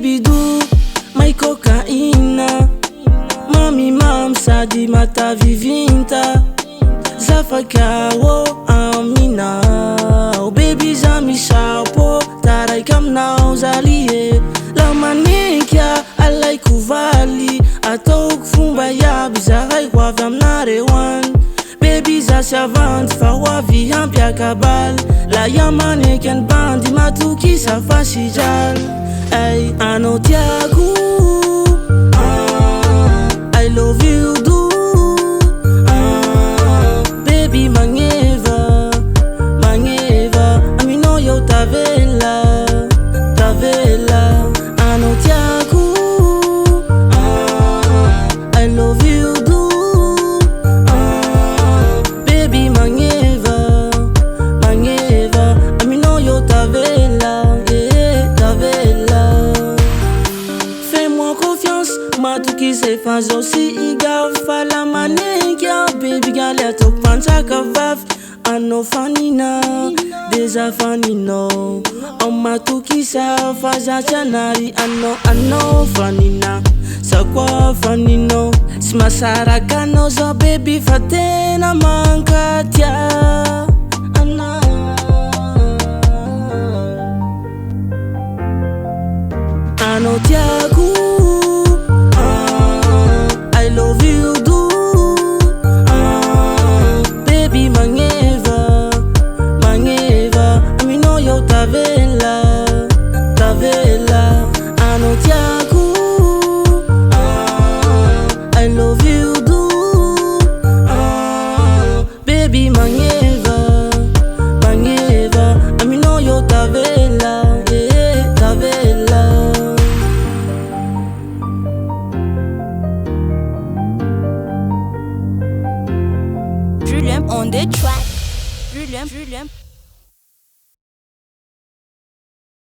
baby do my cocaína. Mami mam sadi mata vivinta. Zafaka wo amina. Oh baby zami shapo taray kamnao zalie. La maninkia alay kuvali. Ataoko fomba iaby zahay ho avy aminare hoany. Baby zasy avandy fa ho avy ampiakabaly. La yamaneky any bandy matokisa fa sy jaly. Ay anao tiako, I love you do. Baby magneva, magneva. Aminao io tavela, tavela. Anao tiako, I love you do. Baby magneva, magneva. Aminao io tavela, yeah, tavela. Fais-moi confiance, matokisa efa zao sy igavy. Fa la maneky baby galy ataoko manjakavavy. Anao fanina, deja faninao. Matokisa fa zatsy anary. Anao fanina, za koa faninao. Sy mahasaraka anao zao baby fa tena mankatia anao. Anao tiako, I love you do. Baby magneva, magneva. Aminao io tavela, tavela. Anao tiako, I love you do. Baby magneva, magneva. Aminao io tavela, yeah, tavela. Julien on the track. Julien.